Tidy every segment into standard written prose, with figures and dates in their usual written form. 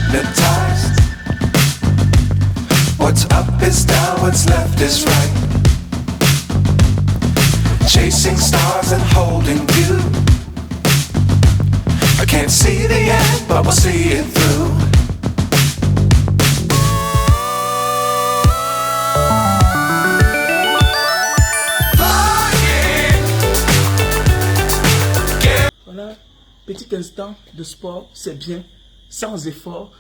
hypnotized. What's up is down, what's left is right. Chasing stars and holding you. I can't see the end, but we'll see it through. Voilà, petit instant de sport, c'est bien, sans effort.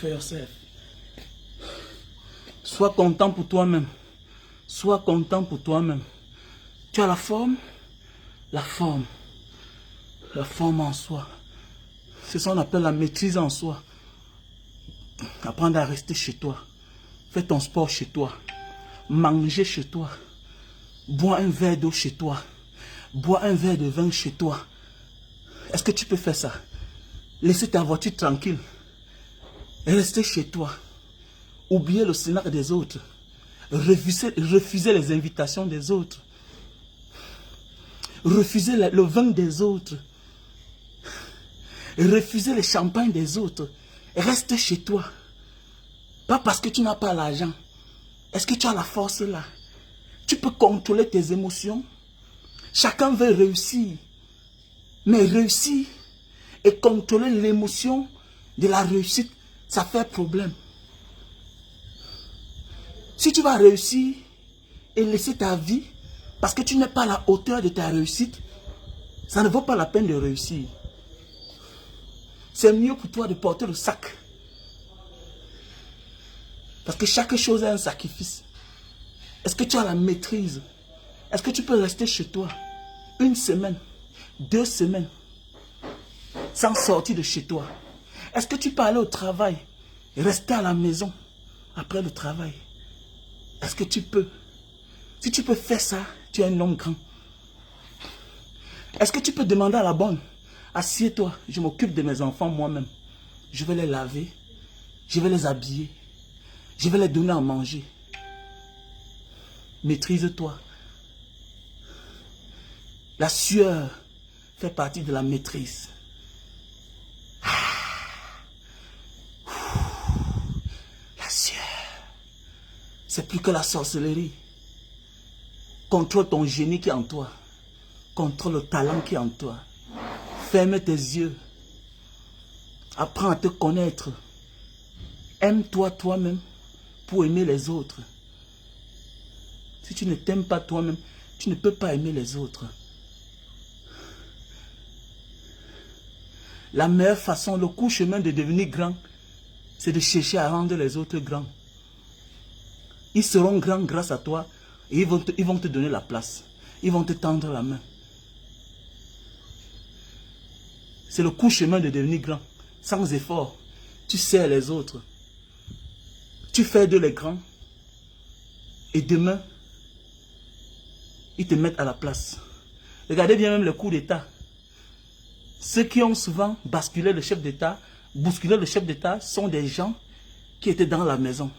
for yourself. Sois content pour toi-même. Sois content pour toi-même. Tu as la forme en soi. C'est ça qu'on appelle la maîtrise en soi. Apprendre à rester chez toi. Fais ton sport chez toi. Manger chez toi. Bois un verre d'eau chez toi. Bois un verre de vin chez toi. Est-ce que tu peux faire ça? Laisser ta voiture tranquille. Rester chez toi. Oublier le snack des autres. Refuser les invitations des autres. Refuser le vin des autres. Refuser les champagnes des autres. Reste chez toi. Pas parce que tu n'as pas l'argent. Est-ce que tu as la force là? Tu peux contrôler tes émotions. Chacun veut réussir. Mais réussir et contrôler l'émotion de la réussite, ça fait problème. Si tu vas réussir et laisser ta vie parce que tu n'es pas à la hauteur de ta réussite, ça ne vaut pas la peine de réussir. C'est mieux pour toi de porter le sac. Parce que chaque chose a un sacrifice. Est-ce que tu as la maîtrise? Est-ce que tu peux rester chez toi 1 semaine, 2 semaines, sans sortir de chez toi? Est-ce que tu peux aller au travail et rester à la maison après le travail? Est-ce que tu peux? Si tu peux faire ça, tu es un homme grand. Est-ce que tu peux demander à la bonne? Assieds-toi, je m'occupe de mes enfants moi-même. Je vais les laver, je vais les habiller, je vais les donner à manger. Maîtrise-toi. La sueur fait partie de la maîtrise. La sueur, c'est plus que la sorcellerie. Contrôle ton génie qui est en toi. Contrôle le talent qui est en toi. Ferme tes yeux. Apprends à te connaître. Aime-toi toi-même pour aimer les autres. Si tu ne t'aimes pas toi-même, tu ne peux pas aimer les autres. La meilleure façon, le court chemin de devenir grand, c'est de chercher à rendre les autres grands. Ils seront grands grâce à toi et ils vont te donner la place. Ils vont te tendre la main. C'est le court chemin de devenir grand. Sans effort, tu sers les autres. Tu fais d'eux les grands. Et demain, ils te mettent à la place. Regardez bien même le coup d'État. Ceux qui ont souvent basculé le chef d'État, bousculé le chef d'État, sont des gens qui étaient dans la maison.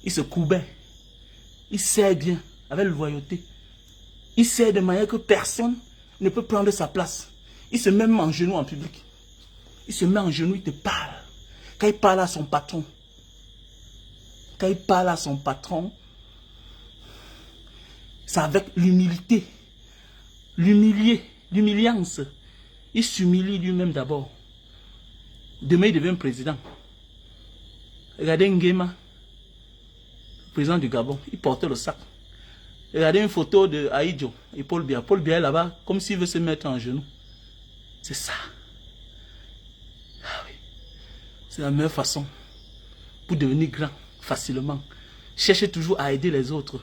Ils se courbaient. Ils servent bien, avec loyauté. Ils servent de manière que personne ne peut prendre sa place. Il se met même en genoux en public. Il se met en genoux, il te parle. Quand il parle à son patron, c'est avec l'humilité, l'humiliance. Il s'humilie lui-même d'abord. Demain, il devient président. Regardez Nguema, président du Gabon, il portait le sac. Regardez une photo de Aïdjo et Paul Biya. Paul Biya est là-bas, comme s'il veut se mettre en genoux. C'est ça. Ah oui. C'est la meilleure façon pour devenir grand facilement. Cherche toujours à aider les autres.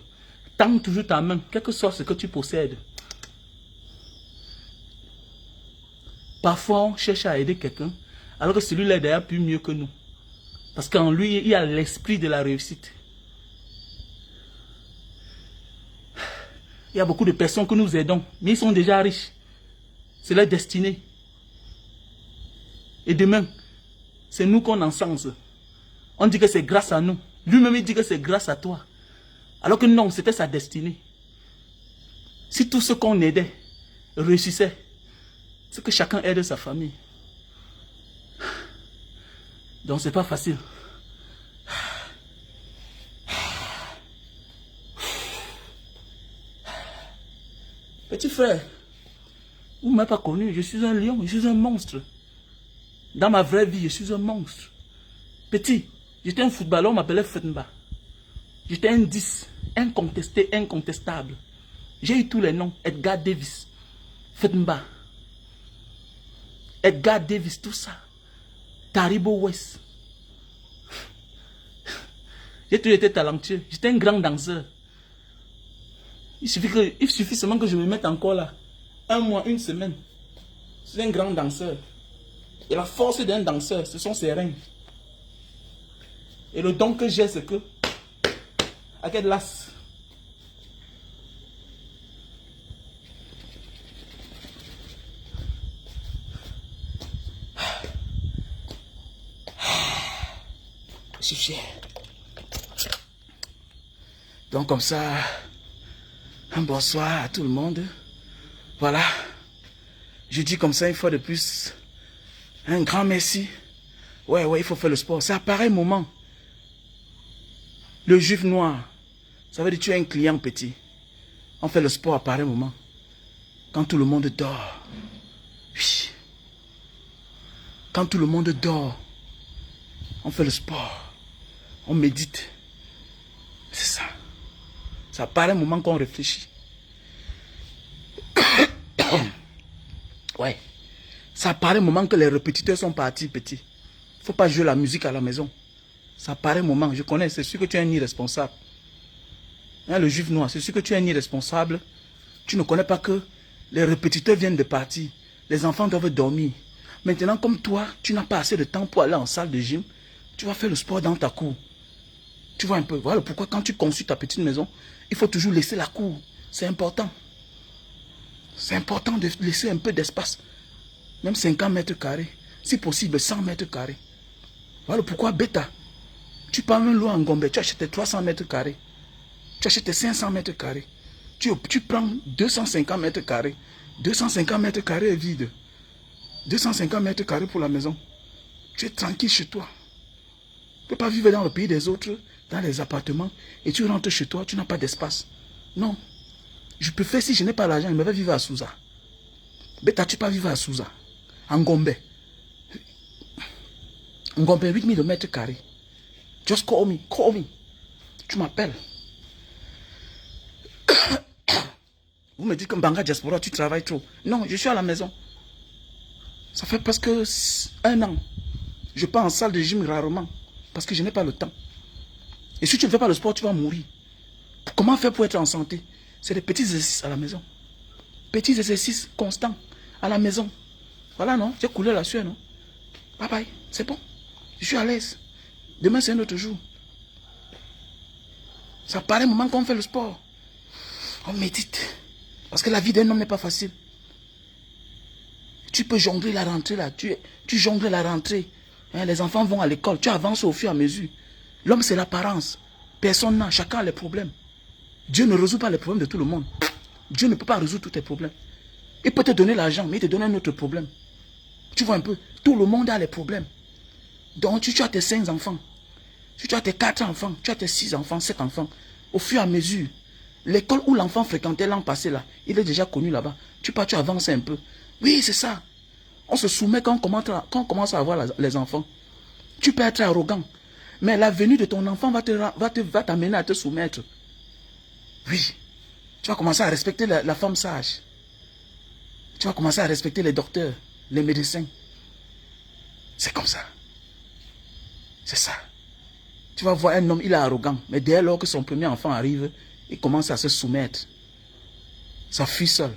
Tends toujours ta main, quel que soit ce que tu possèdes. Parfois, on cherche à aider quelqu'un, alors que celui-là est d'ailleurs plus mieux que nous. Parce qu'en lui, il y a l'esprit de la réussite. Il y a beaucoup de personnes que nous aidons, mais ils sont déjà riches. C'est leur destinée. Et demain, c'est nous qu'on encense. On dit que c'est grâce à nous. Lui-même, il dit que c'est grâce à toi. Alors que non, c'était sa destinée. Si tous ceux qu'on aidait réussissaient, c'est que chacun aide sa famille. Donc, c'est pas facile. Petit frère, vous ne m'avez pas connu, je suis un lion, je suis un monstre. Dans ma vraie vie, je suis un monstre. Petit, j'étais un footballeur, on m'appelait Fetnba. J'étais un 10, incontesté, incontestable. J'ai eu tous les noms, Edgar Davis, Fetnba, Edgar Davis, tout ça. Taribo West. J'ai toujours été talentueux. J'étais un grand danseur. Il suffit seulement que je me mette encore là. 1 mois, 1 semaine. C'est un grand danseur. Et la force d'un danseur, ce sont ses reins. Et le don que j'ai, c'est que... À quel las? Je suis fier. Donc comme ça, un bonsoir à tout le monde. Voilà. Je dis comme ça une fois de plus, un grand merci. Ouais, il faut faire le sport. C'est à pareil moment. Le juif noir, ça veut dire que tu es un client petit. On fait le sport à pareil moment. Quand tout le monde dort. Oui. Quand tout le monde dort, on fait le sport. On médite. C'est ça. C'est à pareil moment qu'on réfléchit. Ouais. Ça paraît moment que les répétiteurs sont partis petits. Il ne faut pas jouer la musique à la maison. Ça paraît moment, je connais, c'est sûr que tu es un irresponsable. Hein, le juif noir, c'est sûr que tu es un irresponsable. Tu ne connais pas que les répétiteurs viennent de partir. Les enfants doivent dormir. Maintenant, comme toi, tu n'as pas assez de temps pour aller en salle de gym, tu vas faire le sport dans ta cour. Tu vois un peu, voilà pourquoi quand tu construis ta petite maison, il faut toujours laisser la cour. C'est important. C'est important de laisser un peu d'espace. Même 50 mètres carrés. Si possible, 100 mètres carrés. Voilà pourquoi, bêta, tu pars un lot en Gombe, tu achètes 300 mètres carrés. Tu achètes 500 mètres carrés. Tu prends 250 mètres carrés. 250 mètres carrés est vide. 250 mètres carrés pour la maison. Tu es tranquille chez toi. Tu ne peux pas vivre dans le pays des autres, dans les appartements, et tu rentres chez toi, tu n'as pas d'espace. Non. Je peux faire si je n'ai pas l'argent, je me vais vivre à Souza. Bêta, tu ne peux pas vivre à Souza. En Gombe. En Gombe, 8000 mètres carrés. Just call me, call me. Tu m'appelles. Vous me dites que Mbanga Diaspora, tu travailles trop. Non, je suis à la maison. Ça fait presque 1 an. Je pars en salle de gym rarement. Parce que je n'ai pas le temps. Et si tu ne fais pas le sport, tu vas mourir. Comment faire pour être en santé? C'est des petits exercices à la maison. Petits exercices constants à la maison. Voilà, non? J'ai coulé la sueur, non? Bye bye, c'est bon. Je suis à l'aise. Demain, c'est un autre jour. Ça paraît un moment qu'on fait le sport. On médite. Parce que la vie d'un homme n'est pas facile. Tu peux jongler la rentrée là. Tu jongles la rentrée. Hein, les enfants vont à l'école. Tu avances au fur et à mesure. L'homme, c'est l'apparence. Personne n'a. Chacun a les problèmes. Dieu ne résout pas les problèmes de tout le monde. Dieu ne peut pas résoudre tous tes problèmes. Il peut te donner l'argent, mais il te donne un autre problème. Tu vois un peu. Tout le monde a les problèmes. Donc, tu as tes 5 enfants. Si tu as tes 4 enfants, tu as tes 6 enfants, 7 enfants. Au fur et à mesure, l'école où l'enfant fréquentait l'an passé là, il est déjà connu là-bas. Tu avances un peu. Oui, c'est ça. On se soumet quand on commence à avoir les enfants. Tu peux être arrogant. Mais la venue de ton enfant va t'amener à te soumettre. Oui. Tu vas commencer à respecter la femme sage. Tu vas commencer à respecter les docteurs, les médecins. C'est comme ça. C'est ça. Tu vas voir un homme, il est arrogant. Mais dès lors que son premier enfant arrive, il commence à se soumettre. Ça fuit seul.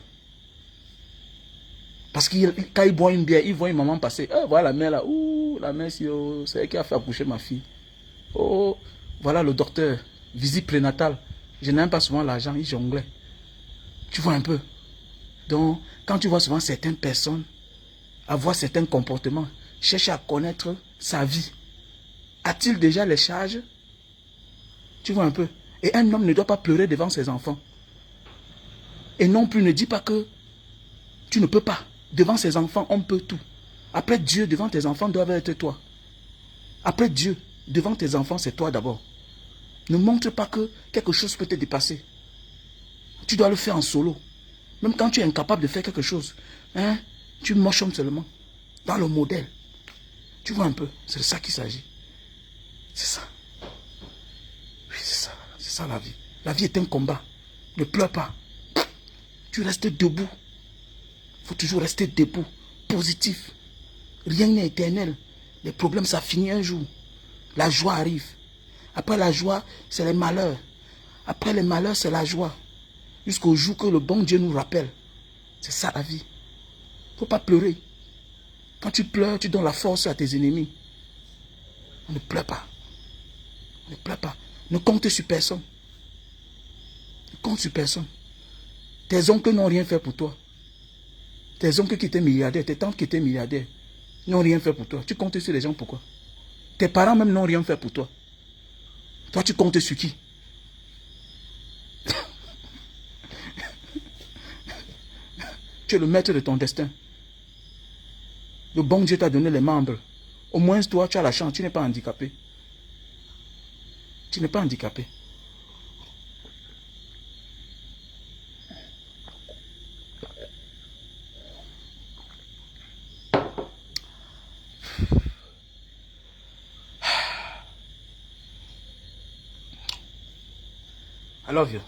Parce que quand il boit une bière, il voit une maman passer. Oh, voilà la mère là. Ouh, la mère, c'est elle qui a fait accoucher ma fille. Oh, voilà le docteur. Visite prénatale. Je n'aime pas souvent l'argent, il jonglait. Tu vois un peu. Donc, quand tu vois souvent certaines personnes avoir certains comportements, cherche à connaître sa vie. A-t-il déjà les charges? Tu vois un peu. Et un homme ne doit pas pleurer devant ses enfants. Et non plus ne dis pas que tu ne peux pas. Devant ses enfants, on peut tout. Après Dieu, devant tes enfants, doit être toi. Après Dieu, devant tes enfants, c'est toi d'abord. Ne montre pas que quelque chose peut te dépasser. Tu dois le faire en solo. Même quand tu es incapable de faire quelque chose, hein, tu mochonnes seulement. Dans le modèle. Tu vois un peu, c'est de ça qu'il s'agit. C'est ça. Oui, c'est ça. C'est ça la vie. La vie est un combat. Ne pleure pas. Tu restes debout. Il faut toujours rester debout. Positif. Rien n'est éternel. Les problèmes, ça finit un jour. La joie arrive. Après la joie, c'est les malheurs. Après les malheurs, c'est la joie. Jusqu'au jour que le bon Dieu nous rappelle. C'est ça la vie. Il ne faut pas pleurer. Quand tu pleures, tu donnes la force à tes ennemis. On ne pleure pas. Ne pleure pas. Ne compte sur personne. Ne compte sur personne. Tes oncles n'ont rien fait pour toi. Tes oncles qui étaient milliardaires, tes tantes qui étaient milliardaires, n'ont rien fait pour toi. Tu comptes sur les gens pourquoi? Tes parents même n'ont rien fait pour toi. Toi, tu comptes sur qui? Tu es le maître de ton destin. Le bon Dieu t'a donné les membres. Au moins, toi, tu as la chance. Tu n'es pas handicapé. Tu n'es pas handicapé. I love you.